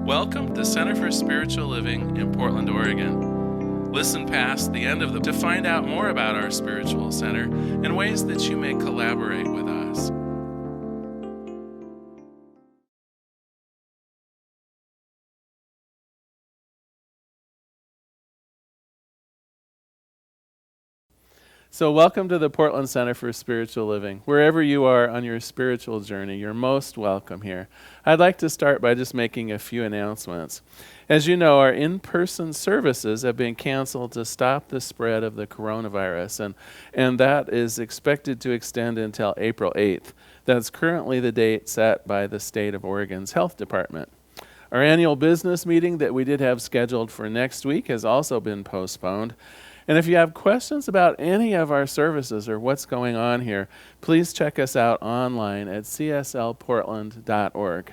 Welcome to Center for Spiritual Living in Portland, Oregon. Listen past the end of to find out more about our spiritual center and ways that you may collaborate with us. So welcome to the Portland Center for Spiritual Living. Wherever you are on your spiritual journey, you're most welcome here. I'd like to start by just making a few announcements. As you know, our in-person services have been canceled to stop the spread of the coronavirus, and that is expected to extend until April 8th. That's currently the date set by the state of Oregon's health department. Our annual business meeting that we did have scheduled for next week has also been postponed. And if you have questions about any of our services or what's going on here, please check us out online at cslportland.org.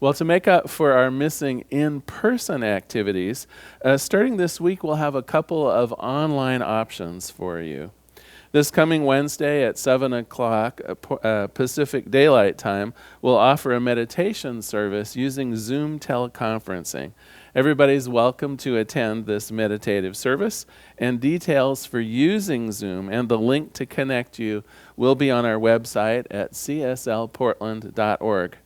Well, to make up for our missing in-person activities, starting this week, we'll have a couple of online options for you. This coming Wednesday at 7 o'clock Pacific Daylight Time, we'll offer a meditation service using Zoom teleconferencing. Everybody's welcome to attend this meditative service, and details for using Zoom and the link to connect you will be on our website at cslportland.org.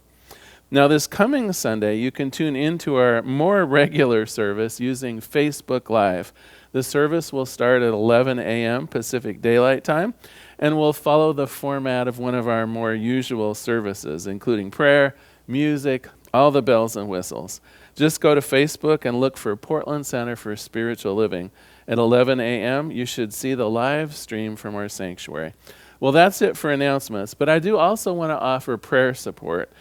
Now, this coming Sunday, you can tune into our more regular service using Facebook Live. The service will start at 11 a.m. Pacific Daylight Time, and will follow the format of one of our more usual services, including prayer, music, all the bells and whistles. Just go to Facebook and look for Portland Center for Spiritual Living. At 11 a.m., you should see the live stream from our sanctuary. Well, that's it for announcements, but I do also want to offer prayer support.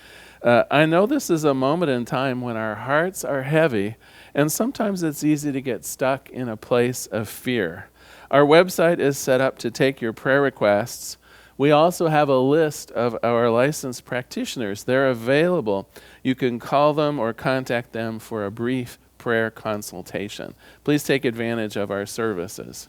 I know this is a moment in time when our hearts are heavy, and sometimes it's easy to get stuck in a place of fear. Our website is set up to take your prayer requests. We also have a list of our licensed practitioners. They're available. You can call them or contact them for a brief prayer consultation. Please take advantage of our services.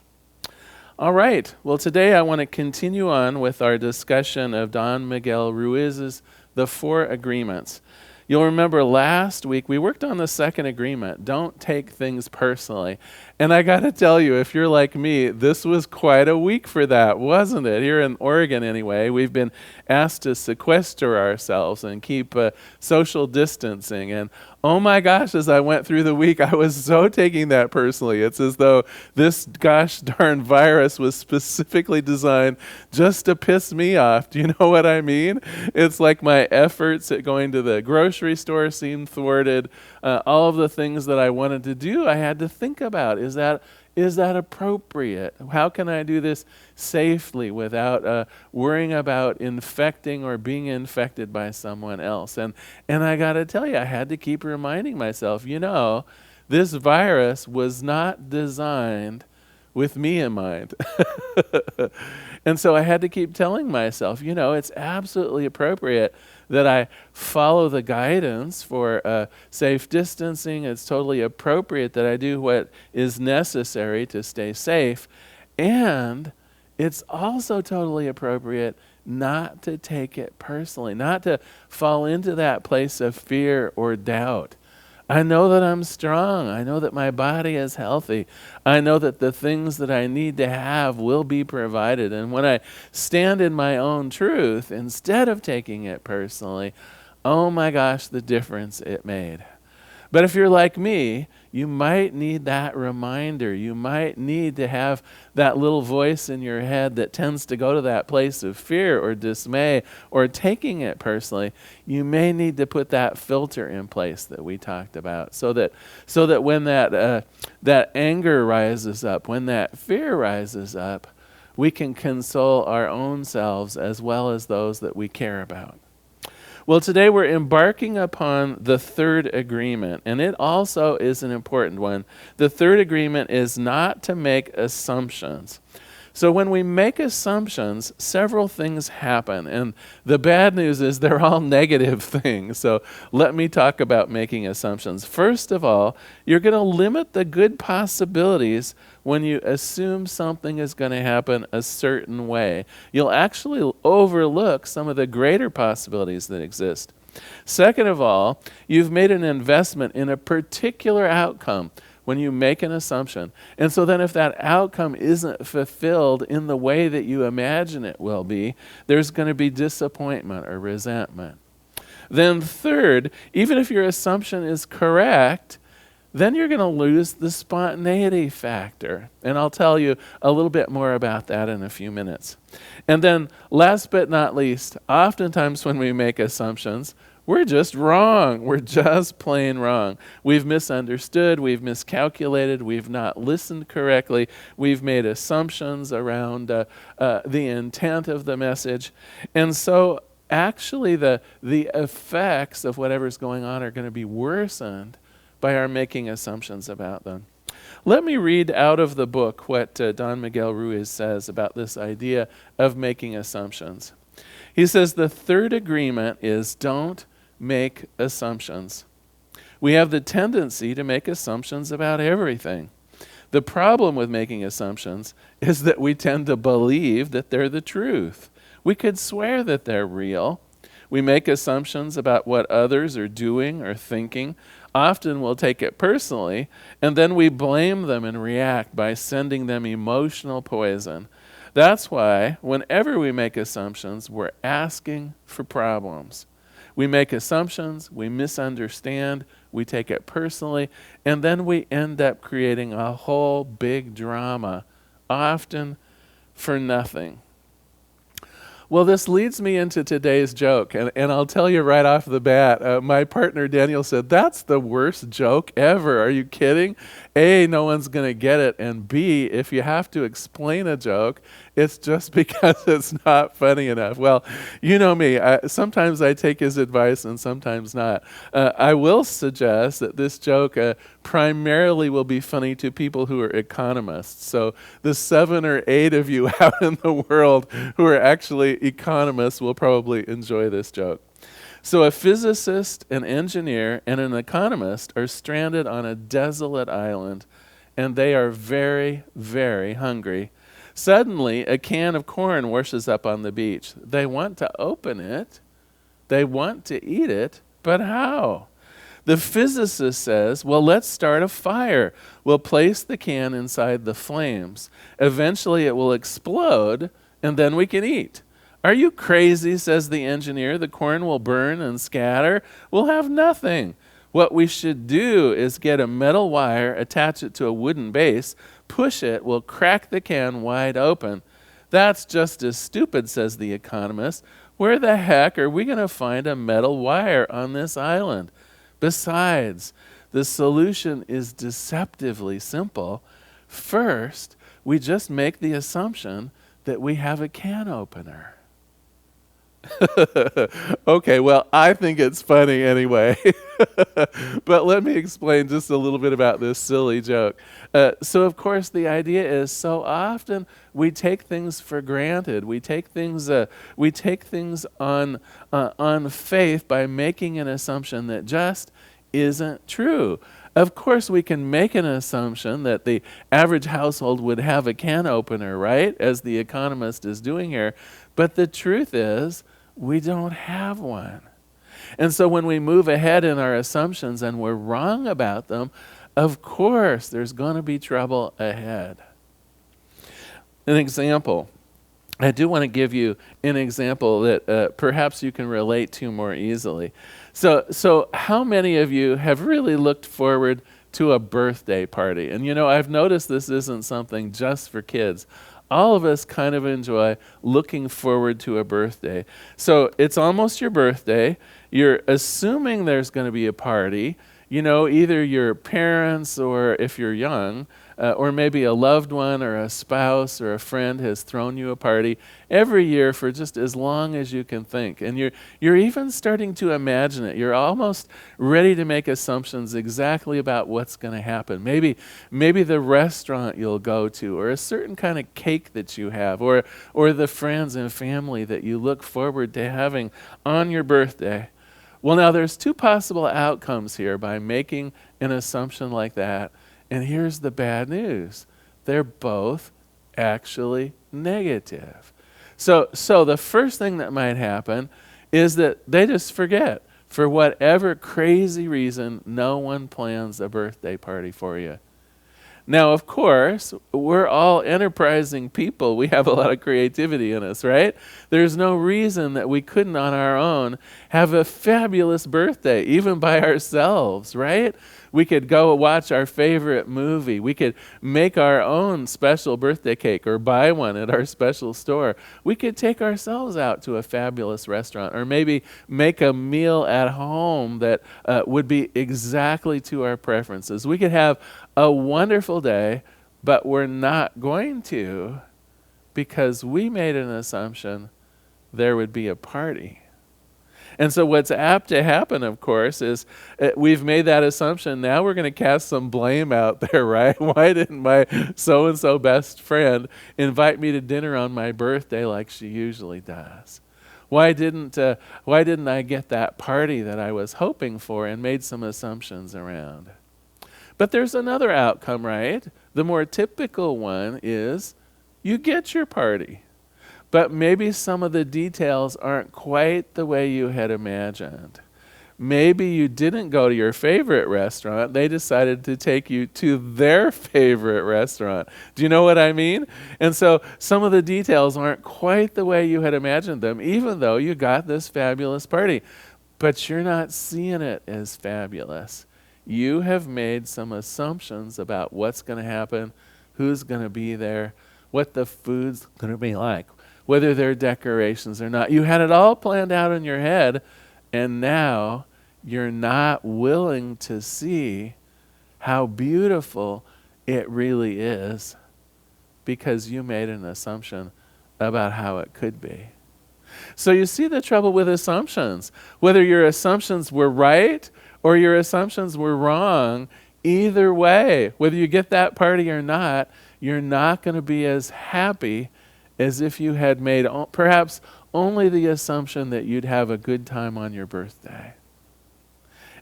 All right. Well, today I want to continue on with our discussion of Don Miguel Ruiz's The Four Agreements. You'll remember last week we worked on the second agreement, don't take things personally. And I got to tell you, if you're like me, this was quite a week for that, wasn't it? Here in Oregon anyway, we've been asked to sequester ourselves and keep social distancing. And oh my gosh, as I went through the week, I was so taking that personally. It's as though this gosh darn virus was specifically designed just to piss me off. Do you know what I mean? It's like my efforts at going to the grocery store seemed thwarted. All of the things that I wanted to do, I had to think about. Is that appropriate? How can I do this safely without worrying about infecting or being infected by someone else? And I got to tell you, I had to keep reminding myself, this virus was not designed with me in mind. And so I had to keep telling myself, it's absolutely appropriate that I follow the guidance for safe distancing. It's totally appropriate that I do what is necessary to stay safe. And it's also totally appropriate not to take it personally, not to fall into that place of fear or doubt. I know that I'm strong. I know that my body is healthy. I know that the things that I need to have will be provided. And when I stand in my own truth, instead of taking it personally, oh my gosh, the difference it made. But if you're like me, you might need that reminder. You might need to have that little voice in your head that tends to go to that place of fear or dismay or taking it personally. You may need to put that filter in place that we talked about so that when that anger rises up, when that fear rises up, we can console our own selves as well as those that we care about. Well, today we're embarking upon the third agreement, and it also is an important one. The third agreement is not to make assumptions. So when we make assumptions, several things happen, and the bad news is they're all negative things. So let me talk about making assumptions. First of all, you're going to limit the good possibilities when you assume something is going to happen a certain way. You'll actually overlook some of the greater possibilities that exist. Second of all, you've made an investment in a particular outcome when you make an assumption. And so then if that outcome isn't fulfilled in the way that you imagine it will be, there's going to be disappointment or resentment. Then third, even if your assumption is correct, then you're going to lose the spontaneity factor. And I'll tell you a little bit more about that in a few minutes. And then last but not least, oftentimes when we make assumptions, we're just wrong. We're just plain wrong. We've misunderstood. We've miscalculated. We've not listened correctly. We've made assumptions around the intent of the message. And so actually the effects of whatever's going on are going to be worsened by our making assumptions about them. Let me read out of the book what Don Miguel Ruiz says about this idea of making assumptions. He says the third agreement is don't make assumptions. We have the tendency to make assumptions about everything. The problem with making assumptions is that we tend to believe that they're the truth. We could swear that they're real. We make assumptions about what others are doing or thinking. Often we'll take it personally, and then we blame them and react by sending them emotional poison. That's why whenever we make assumptions, we're asking for problems. We make assumptions, we misunderstand, we take it personally, and then we end up creating a whole big drama, often for nothing. Well, this leads me into today's joke, and I'll tell you right off the bat, my partner Daniel said, that's the worst joke ever. Are you kidding? A, no one's going to get it, and B, if you have to explain a joke, it's just because it's not funny enough. Well, you know me. Sometimes I take his advice and sometimes not. I will suggest that this joke primarily will be funny to people who are economists. So the 7 or 8 of you out in the world who are actually economists will probably enjoy this joke. So a physicist, an engineer, and an economist are stranded on a desolate island, and they are very, very hungry. Suddenly, a can of corn washes up on the beach. They want to open it. They want to eat it, but how? The physicist says, well, let's start a fire. We'll place the can inside the flames. Eventually, it will explode, and then we can eat. Are you crazy, says the engineer. The corn will burn and scatter. We'll have nothing. What we should do is get a metal wire, attach it to a wooden base, push it, we'll crack the can wide open. That's just as stupid, says the economist. Where the heck are we going to find a metal wire on this island? Besides, the solution is deceptively simple. First, we just make the assumption that we have a can opener. Okay, well, I think it's funny anyway. But let me explain just a little bit about this silly joke. So, of course, the idea is so often we take things for granted. We take things on faith by making an assumption that just isn't true. Of course, we can make an assumption that the average household would have a can opener, right, as the economist is doing here. But the truth is, we don't have one. And so when we move ahead in our assumptions and we're wrong about them, of course, there's going to be trouble ahead. An example. I do want to give you an example that perhaps you can relate to more easily. So how many of you have really looked forward to a birthday party? And you know, I've noticed this isn't something just for kids. All of us kind of enjoy looking forward to a birthday. So it's almost your birthday. You're assuming there's going to be a party. You know, either your parents or if you're young, or maybe a loved one or a spouse or a friend has thrown you a party every year for just as long as you can think. And you're even starting to imagine it. You're almost ready to make assumptions exactly about what's going to happen. Maybe the restaurant you'll go to, or a certain kind of cake that you have, or the friends and family that you look forward to having on your birthday. Well, now there's 2 possible outcomes here by making an assumption like that. And here's the bad news. They're both actually negative. So the first thing that might happen is that they just forget. For whatever crazy reason, no one plans a birthday party for you. Now, of course, we're all enterprising people. We have a lot of creativity in us, right? There's no reason that we couldn't, on our own, have a fabulous birthday, even by ourselves, right? We could go watch our favorite movie. We could make our own special birthday cake or buy one at our special store. We could take ourselves out to a fabulous restaurant, or maybe make a meal at home that would be exactly to our preferences. We could have a wonderful day, but we're not going to because we made an assumption there would be a party. And so what's apt to happen, of course, is we've made that assumption. Now we're going to cast some blame out there, right? Why didn't my so-and-so best friend invite me to dinner on my birthday like she usually does? Why didn't I get that party that I was hoping for, and made some assumptions around? But there's another outcome, right? The more typical one is you get your party, but maybe some of the details aren't quite the way you had imagined. Maybe you didn't go to your favorite restaurant. They decided to take you to their favorite restaurant. Do you know what I mean? And so some of the details aren't quite the way you had imagined them, even though you got this fabulous party. But you're not seeing it as fabulous. You have made some assumptions about what's going to happen, who's going to be there, what the food's going to be like, whether there are decorations or not. You had it all planned out in your head, and now you're not willing to see how beautiful it really is because you made an assumption about how it could be. So you see the trouble with assumptions. Whether your assumptions were right or your assumptions were wrong, either way, whether you get that party or not, you're not going to be as happy as if you had made perhaps only the assumption that you'd have a good time on your birthday.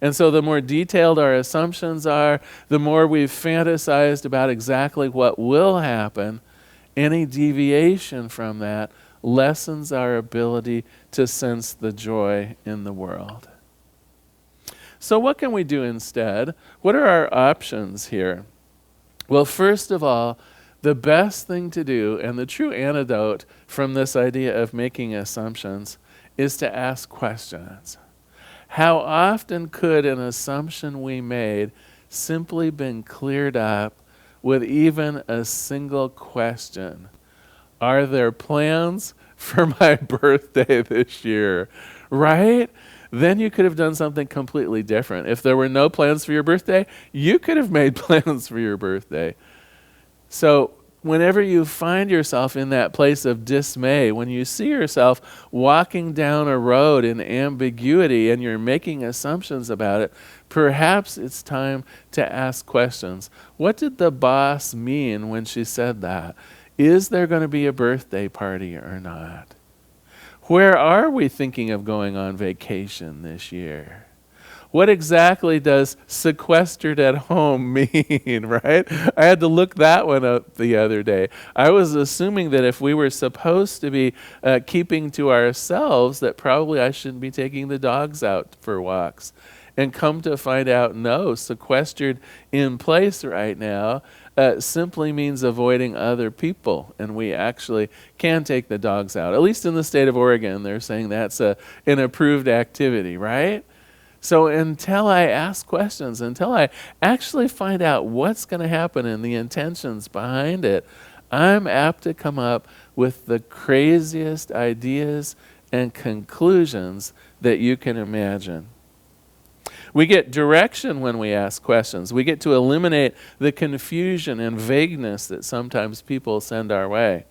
And so the more detailed our assumptions are, the more we've fantasized about exactly what will happen, any deviation from that lessens our ability to sense the joy in the world. So what can we do instead? What are our options here? Well, first of all, the best thing to do, and the true antidote from this idea of making assumptions, is to ask questions. How often could an assumption we made simply been cleared up with even a single question? Are there plans for my birthday this year? Right? Then you could have done something completely different. If there were no plans for your birthday, you could have made plans for your birthday. So whenever you find yourself in that place of dismay, when you see yourself walking down a road in ambiguity and you're making assumptions about it, perhaps it's time to ask questions. What did the boss mean when she said that? Is there going to be a birthday party or not? Where are we thinking of going on vacation this year? What exactly does sequestered at home mean, right? I had to look that one up the other day. I was assuming that if we were supposed to be keeping to ourselves, that probably I shouldn't be taking the dogs out for walks. And come to find out, no, sequestered in place right now simply means avoiding other people. And we actually can take the dogs out. At least in the state of Oregon, they're saying that's an approved activity, right? So until I ask questions, until I actually find out what's going to happen and the intentions behind it, I'm apt to come up with the craziest ideas and conclusions that you can imagine. We get direction when we ask questions. We get to eliminate the confusion and vagueness that sometimes people send our way.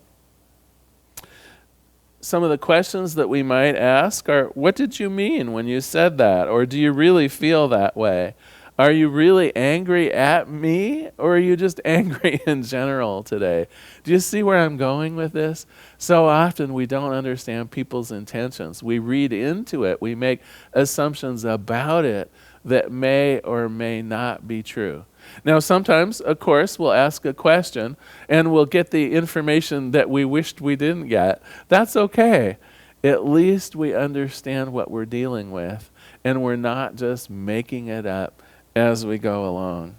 Some of the questions that we might ask are, what did you mean when you said that? Or do you really feel that way? Are you really angry at me, or are you just angry in general today? Do you see where I'm going with this? So often we don't understand people's intentions. We read into it. We make assumptions about it that may or may not be true. Now, sometimes, of course, we'll ask a question and we'll get the information that we wished we didn't get. That's okay. at least we understand what we're dealing with, and we're not just making it up as we go along.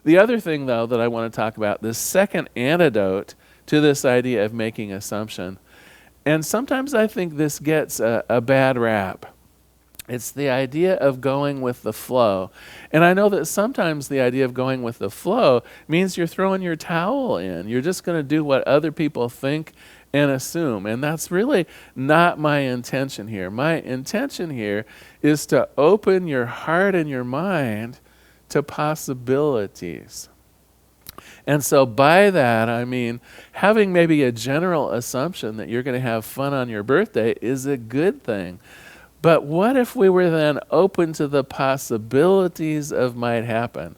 The other thing, though, that I want to talk about, the second antidote to this idea of making assumption, and sometimes I think this gets a bad rap. It's the idea of going with the flow. And I know that sometimes the idea of going with the flow means you're throwing your towel in. You're just going to do what other people think and assume. And that's really not my intention here. My intention here is to open your heart and your mind to possibilities. And so by that, I mean, having maybe a general assumption that you're going to have fun on your birthday is a good thing. But what if we were then open to the possibilities of might happen?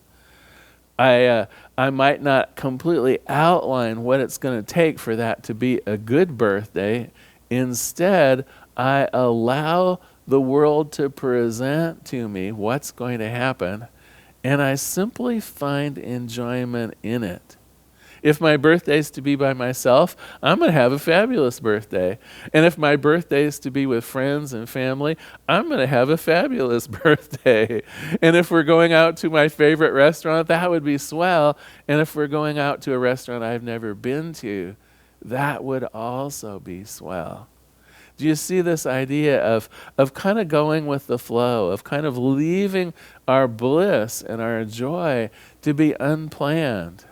I might not completely outline what it's going to take for that to be a good birthday. Instead, I allow the world to present to me what's going to happen, and I simply find enjoyment in it. If my birthday is to be by myself, I'm going to have a fabulous birthday. And if my birthday is to be with friends and family, I'm going to have a fabulous birthday. And if we're going out to my favorite restaurant, that would be swell. And if we're going out to a restaurant I've never been to, that would also be swell. Do you see this idea of kind of going with the flow, of kind of leaving our bliss and our joy to be unplanned?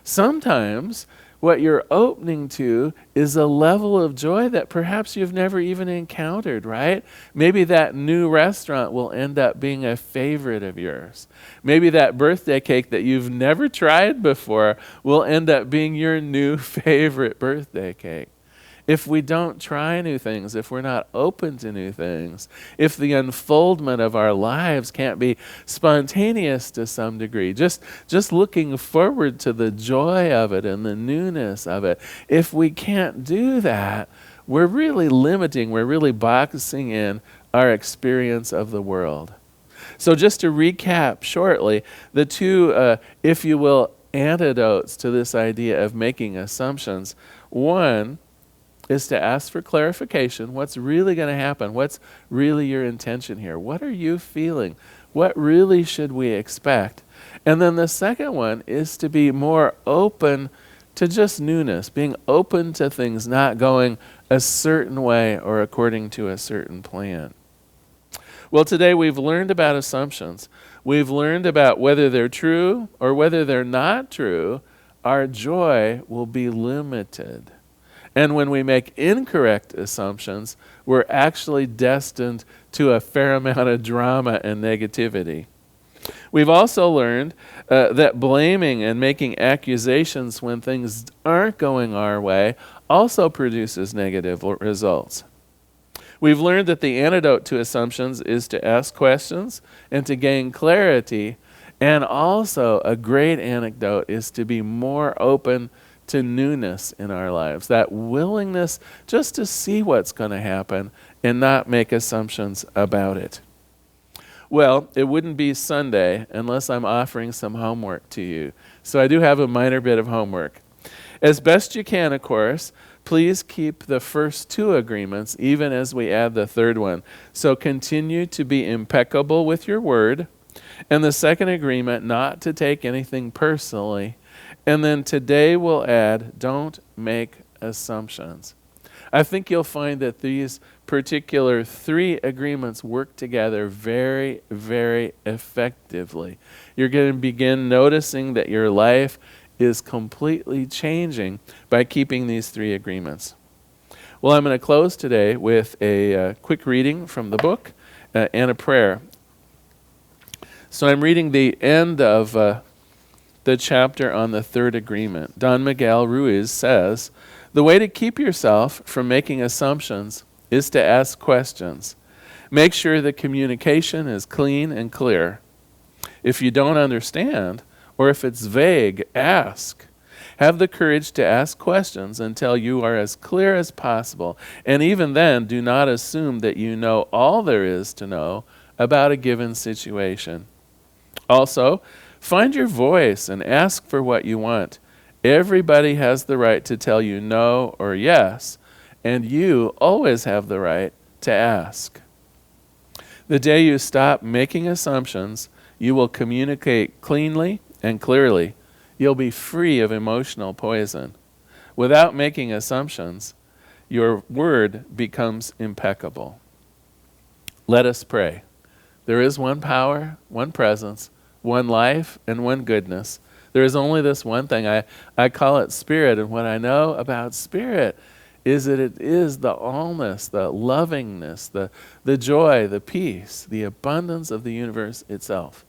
Sometimes what you're opening to is a level of joy that perhaps you've never even encountered, right? Maybe that new restaurant will end up being a favorite of yours. Maybe that birthday cake that you've never tried before will end up being your new favorite birthday cake. If we don't try new things, if we're not open to new things, if the unfoldment of our lives can't be spontaneous to some degree, just looking forward to the joy of it and the newness of it, if we can't do that, we're really limiting, we're really boxing in our experience of the world. So just to recap shortly, the two, if you will, antidotes to this idea of making assumptions. One is to ask for clarification. What's really going to happen? What's really your intention here? What are you feeling? What really should we expect? And then the second one is to be more open to just newness, being open to things not going a certain way or according to a certain plan. Well, today we've learned about assumptions. We've learned about whether they're true or whether they're not true. Our joy will be limited. And when we make incorrect assumptions, we're actually destined to a fair amount of drama and negativity. We've also learned that blaming and making accusations when things aren't going our way also produces negative results. We've learned that the antidote to assumptions is to ask questions and to gain clarity. And also, a great antidote is to be more open to newness in our lives, that willingness just to see what's going to happen and not make assumptions about it. Well, it wouldn't be Sunday unless I'm offering some homework to you. So I do have a minor bit of homework. As best you can, of course, please keep the first two agreements even as we add the third one. So continue to be impeccable with your word. And the second agreement, not to take anything personally. And then today we'll add, don't make assumptions. I think you'll find that these particular three agreements work together very, very effectively. You're going to begin noticing that your life is completely changing by keeping these three agreements. Well, I'm going to close today with a quick reading from the book and a prayer. So I'm reading the end of the chapter on the third agreement. Don Miguel Ruiz says, the way to keep yourself from making assumptions is to ask questions. Make sure the communication is clean and clear. If you don't understand, or if it's vague, ask. Have the courage to ask questions until you are as clear as possible. And even then, do not assume that you know all there is to know about a given situation. Also, find your voice and ask for what you want. Everybody has the right to tell you no or yes, and you always have the right to ask. The day you stop making assumptions, you will communicate cleanly and clearly. You'll be free of emotional poison. Without making assumptions, your word becomes impeccable. Let us pray. There is one power, one presence, one life, and one goodness. There is only this one thing. I call it Spirit, and what I know about Spirit is that it is the allness, the lovingness, the joy, the peace, the abundance of the universe itself.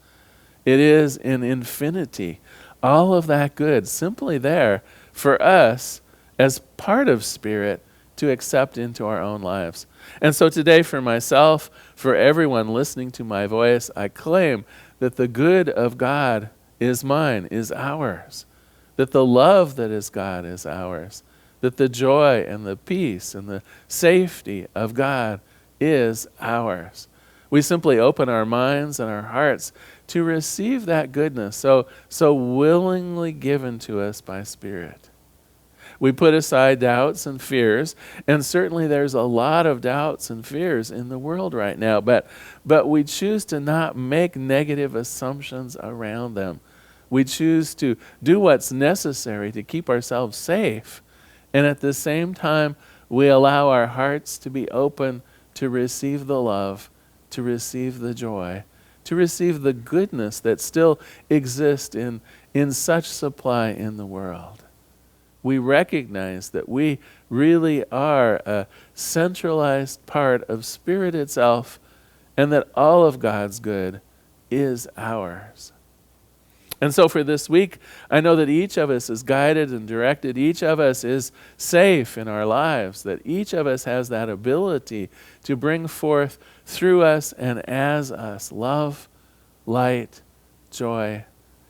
It is in infinity, all of that good simply there for us as part of Spirit to accept into our own lives. And so today, for myself, for everyone listening to my voice, I claim that the good of God is mine, is ours, that the love that is God is ours, that the joy and the peace and the safety of God is ours. We simply open our minds and our hearts to receive that goodness so willingly given to us by Spirit. We put aside doubts and fears, and certainly there's a lot of doubts and fears in the world right now, but we choose to not make negative assumptions around them. We choose to do what's necessary to keep ourselves safe, and at the same time, we allow our hearts to be open to receive the love, to receive the joy, to receive the goodness that still exists in such supply in the world. We recognize that we really are a centralized part of Spirit itself, and that all of God's good is ours. And so for this week, I know that each of us is guided and directed. Each of us is safe in our lives, that each of us has that ability to bring forth through us and as us love, light, joy,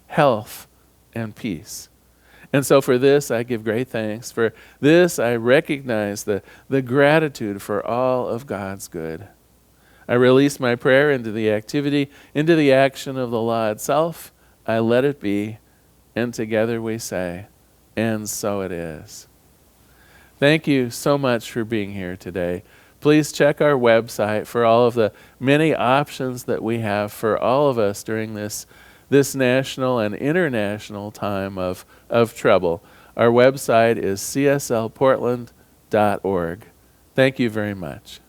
health, and peace. And so for this, I give great thanks. For this, I recognize the gratitude for all of God's good. I release my prayer into the activity, into the action of the law itself. I let it be, and together we say, and so it is. Thank you so much for being here today. Please check our website for all of the many options that we have for all of us during this national and international time of trouble. Our website is cslportland.org. Thank you very much.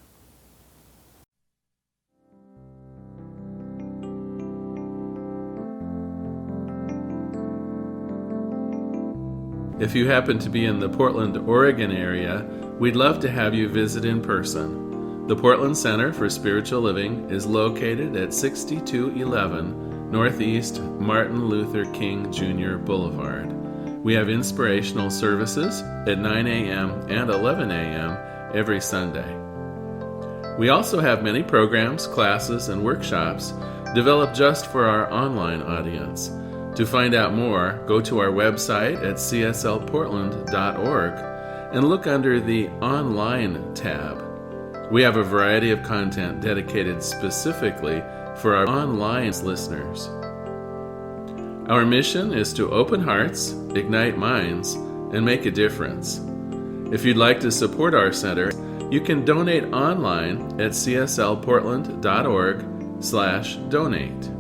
If you happen to be in the Portland, Oregon area, we'd love to have you visit in person. The Portland Center for Spiritual Living is located at 6211 Northeast Martin Luther King Jr. Boulevard. We have inspirational services at 9 a.m. and 11 a.m. every Sunday. We also have many programs, classes, and workshops developed just for our online audience. To find out more, go to our website at cslportland.org and look under the Online tab. We have a variety of content dedicated specifically for our online listeners. Our mission is to open hearts, ignite minds, and make a difference. If you'd like to support our center, you can donate online at cslportland.org/donate.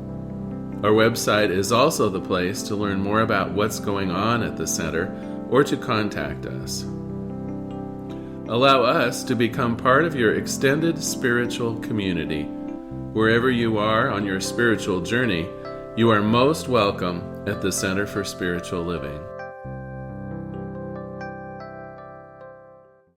Our website is also the place to learn more about what's going on at the center or to contact us. Allow us to become part of your extended spiritual community. Wherever you are on your spiritual journey, you are most welcome at the Center for Spiritual Living.